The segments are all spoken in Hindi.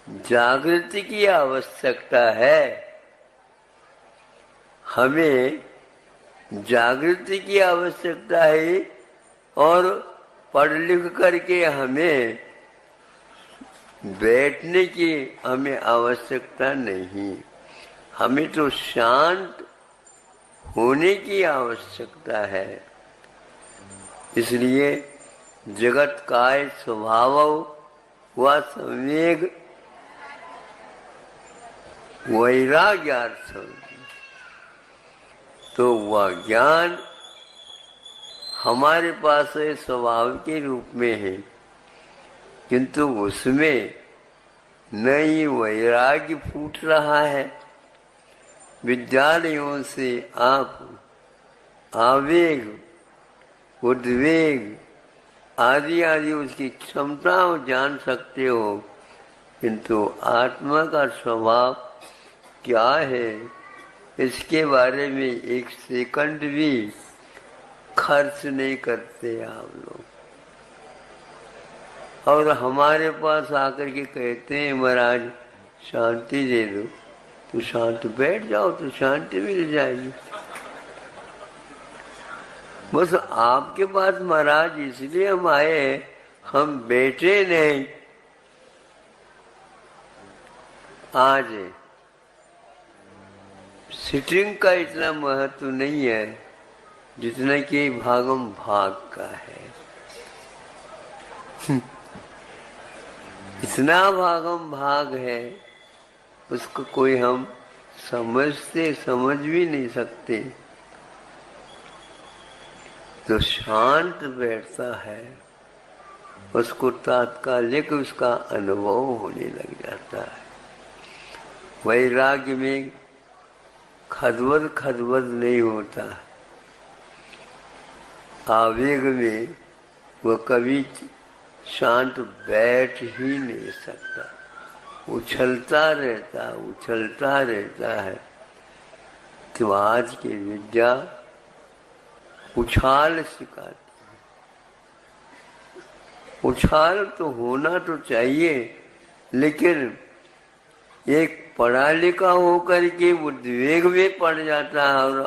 जागृति की आवश्यकता है। हमें जागृति की आवश्यकता है और पढ़ लिख करके हमें बैठने की हमें आवश्यकता नहीं। हमें तो शांत होने की आवश्यकता है। इसलिए जगत काय स्वभाव व संवेग वैराग्यार्थम, तो वह ज्ञान हमारे पास है, स्वभाव के रूप में है, किंतु उसमें नई वैराग्य फूट रहा है। विद्यालयों से आप आवेग, उद्वेग आदि आदि उसकी क्षमताओं जान सकते हो, किंतु आत्मा का स्वभाव क्या है इसके बारे में एक सेकंड भी खर्च नहीं करते आप लोग। और हमारे पास आकर के कहते हैं महाराज शांति दे दो, तो शांत बैठ जाओ तो शांति मिल जाएगी। बस आपके पास महाराज इसलिए हम आए, हम बैठे नहीं। आज सिटिंग का इतना महत्व नहीं है जितना कि भागम भाग का है। इतना भागम भाग है उसको कोई हम समझ भी नहीं सकते। जो शांत बैठता है उसको तात्कालिक उसका अनुभव होने लग जाता है। वैराग्य में खदबद नहीं होता। आवेग में वो कभी शांत बैठ ही नहीं सकता, उछलता रहता है। तो आज की विद्या उछाल सिखाती है। उछाल तो होना तो चाहिए, लेकिन एक पढ़ा लिखा होकर के उद्वेग में पड़ जाता है और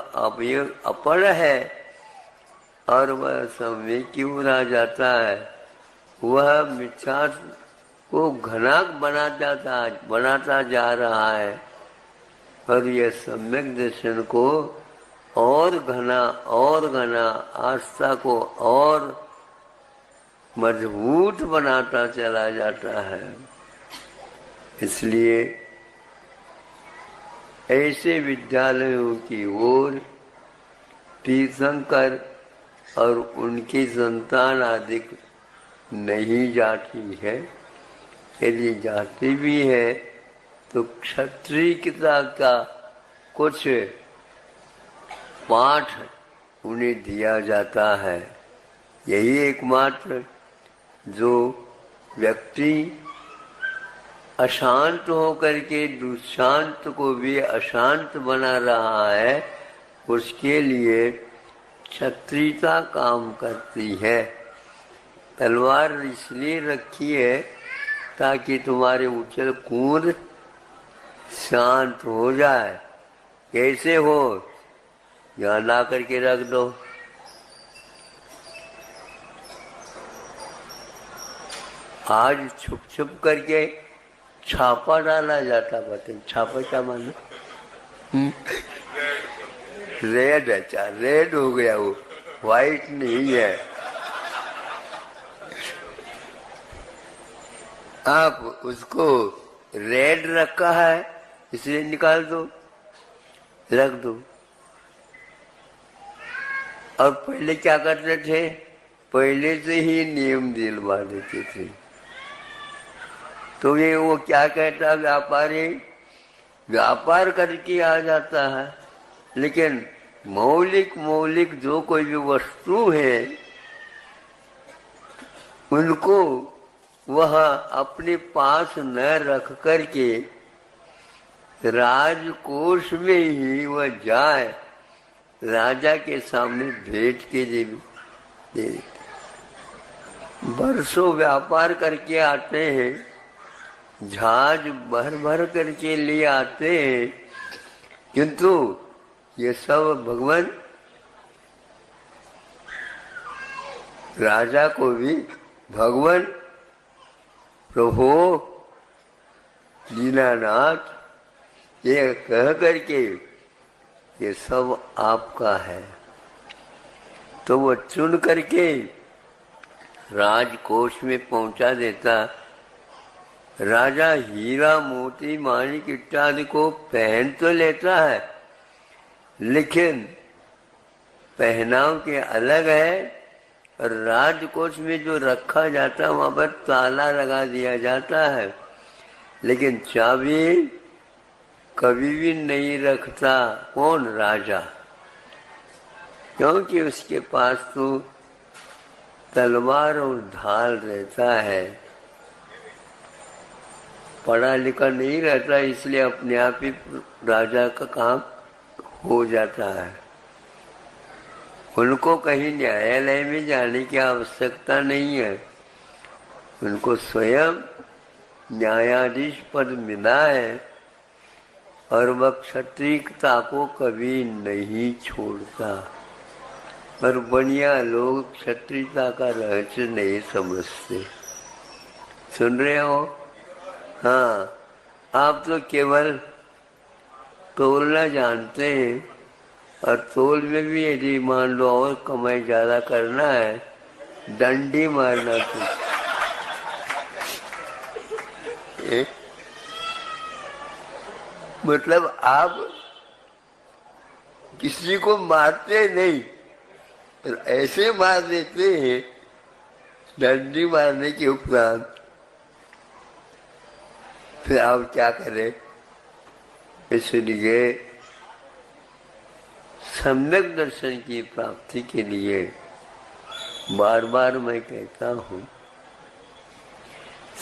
अपढ़ है और वह संवेग की ओर आ जाता है। वह मिथ्या को घना बनाता जा रहा है और यह सम्यक दर्शन को और घना आस्था को और मजबूत बनाता चला जाता है। इसलिए ऐसे विद्यालयों की ओर तीर्थंकर और उनकी संतान आदि नहीं जाती है। यदि जाती भी है तो क्षत्रियता का कुछ पाठ उन्हें दिया जाता है। यही एकमात्र जो व्यक्ति अशांत होकर के दुशांत को भी अशांत बना रहा है, उसके लिए क्षत्रियता काम करती है। तलवार इसलिए रखी है ताकि तुम्हारे उछल कूद शांत हो जाए। कैसे हो? यहाँ ला करके रख दो। आज छुप छुप करके छापा डाला जाता। बताइए छापा क्या मानो? रेड है, अच्छा रेड हो गया, वो व्हाइट नहीं है। आप उसको रेड रखा है इसलिए निकाल दो, रख दो। और पहले क्या करते थे? पहले से ही नियम दिलवा देते थे। तो ये वो क्या कहता, व्यापारी व्यापार करके आ जाता है, लेकिन मौलिक जो कोई भी वस्तु है उनको वह अपने पास न रख करके राजकोष में ही वह जाए, राजा के सामने भेंट के दे। बरसों व्यापार करके आते हैं जहाज भर भर करके लिए आते हैं, किंतु ये सब भगवान राजा को भी भगवान प्रभु दीनानाथ ये कह करके ये सब आपका है, तो वो चुन करके राजकोष में पहुंचा देता। राजा हीरा मोती माणिक इत्यादि को पहन तो लेता है, लेकिन पहनाव के अलग है, और राजकोष में जो रखा जाता है वहां पर ताला लगा दिया जाता है, लेकिन चाबी कभी भी नहीं रखता। कौन? राजा। क्योंकि उसके पास तो तलवार और ढाल रहता है, पढ़ा लिखा नहीं रहता, इसलिए अपने आप ही राजा का काम हो जाता है। उनको कहीं न्यायालय में जाने की आवश्यकता नहीं है, उनको स्वयं न्यायाधीश पद मिला है, और वह क्षत्रियता को कभी नहीं छोड़ता। पर बढ़िया लोग क्षत्रियता का रहस्य नहीं समझते। सुन रहे हो? हाँ, आप तो केवल तोलना जानते हैं, और तोल में भी यदि मान लो और कमाई ज्यादा करना है, डंडी मारना चाहिए। मतलब आप किसी को मारते नहीं, और ऐसे मार देते हैं डंडी मारने के उपरांत, फिर आप क्या करें? इसलिए सम्यक दर्शन की प्राप्ति के लिए बार बार मैं कहता हूँ,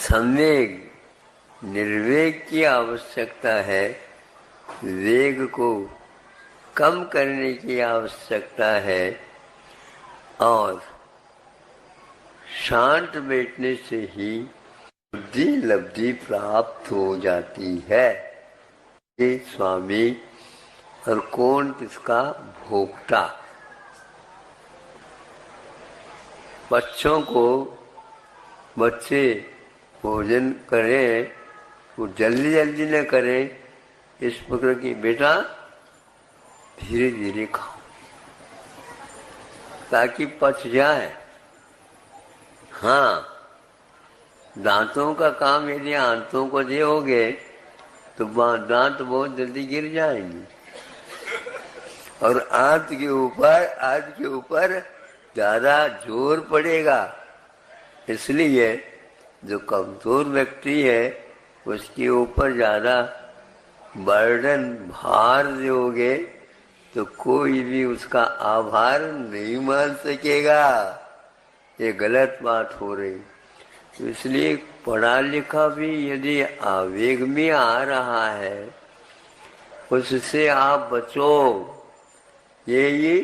सम्यक निर्वेग की आवश्यकता है, वेग को कम करने की आवश्यकता है, और शांत बैठने से ही बुद्धि लब्धि प्राप्त हो जाती है। ये स्वामी और कौन किसका भोक्ता। बच्चों को बच्चे भोजन करें, वो जल्दी जल्दी न करें, इस प्रकार की बेटा धीरे धीरे खाओ ताकि पच जाए। हाँ, दांतों का काम यदि आंतों को दोगे तो दांत बहुत जल्दी गिर जाएंगे, और आंत के ऊपर ज्यादा जोर पड़ेगा। इसलिए जो कमजोर व्यक्ति है उसके ऊपर ज्यादा बर्डन भार दोगे तो कोई भी उसका आभार नहीं मान सकेगा। ये गलत बात हो रही। तो इसलिए पढ़ा लिखा भी यदि आवेग में आ रहा है उससे आप बचो। ये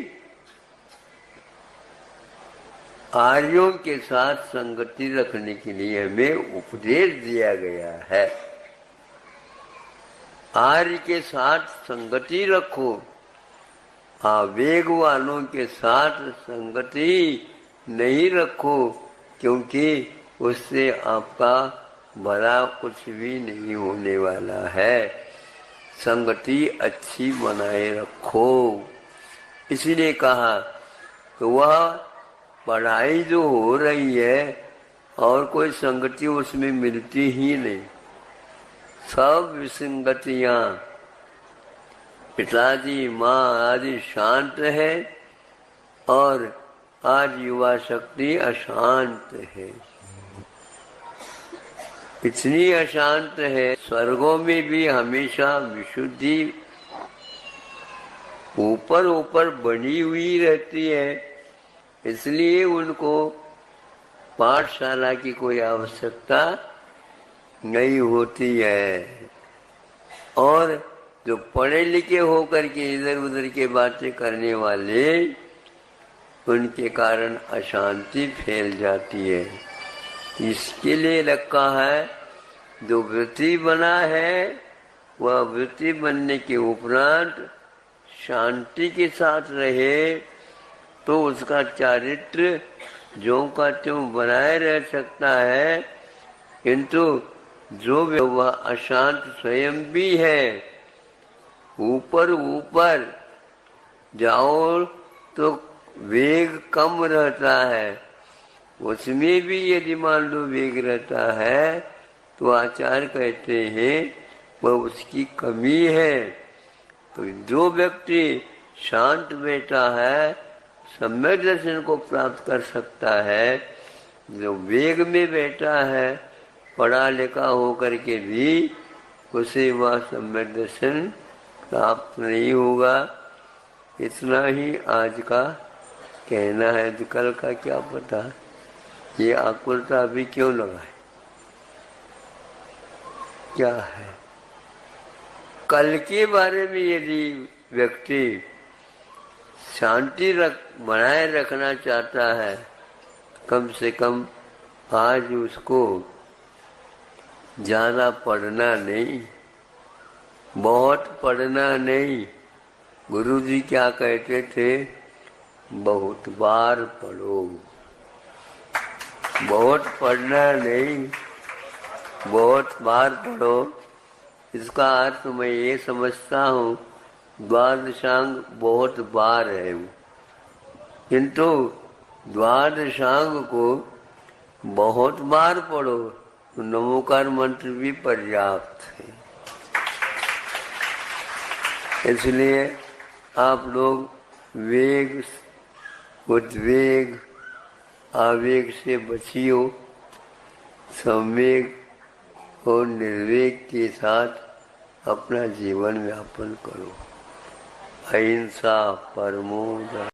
आर्यों के साथ संगति रखने के लिए हमें उपदेश दिया गया है। आर्य के साथ संगति रखो, आवेग वालों के साथ संगति नहीं रखो, क्योंकि उससे आपका भला कुछ भी नहीं होने वाला है। संगति अच्छी बनाए रखो। इसीलिए कहा तो वह पढ़ाई जो हो रही है और कोई संगति उसमें मिलती ही नहीं, सब विसंगतियां, पिताजी माँ आदि शांत है और आज युवा शक्ति अशांत है। इतनी अशांत है, स्वर्गों में भी हमेशा विशुद्धि ऊपर ऊपर बनी हुई रहती है, इसलिए उनको पाठशाला की कोई आवश्यकता नहीं होती है। और जो पढ़े लिखे होकर के इधर उधर के बातें करने वाले, उनके कारण अशांति फैल जाती है। इसके लिए रखा है जो वृत्ति बना है वह वृत्ति बनने के उपरांत शांति के साथ रहे तो उसका चारित्र ज्यों का त्यों बनाए रह सकता है, किंतु जो वह अशांत स्वयं भी है, ऊपर ऊपर जाओ तो वेग कम रहता है, उसमें भी यदि मान लो वेग रहता है तो आचार्य कहते हैं वह उसकी कमी है। तो जो व्यक्ति शांत बैठा है सम्यक दर्शन को प्राप्त कर सकता है, जो वेग में बैठा है पढ़ा लिखा होकर के भी उसे वह सम्यक दर्शन प्राप्त नहीं होगा। इतना ही आज का कहना है, तो कल का क्या पता, ये आकुलता अभी क्यों लगाए, क्या है। कल के बारे में यदि व्यक्ति शांति बनाए रखना चाहता है, कम से कम आज उसको ज्यादा पढ़ना नहीं, बहुत पढ़ना नहीं। गुरुजी क्या कहते थे, बहुत बार पढ़ो, बहुत पढ़ना नहीं, बहुत बार पढ़ो। इसका अर्थ मैं ये समझता हूँ, द्वादशांग बहुत बार है, किंतु द्वादशांग को बहुत बार पढ़ो तो नमोकार मंत्र भी पर्याप्त है। इसलिए आप लोग वेग, उद्वेग, आवेग से बचियो, संवेग और निर्वेग के साथ अपना जीवन यापन करो। अहिंसा परमो धर्मः।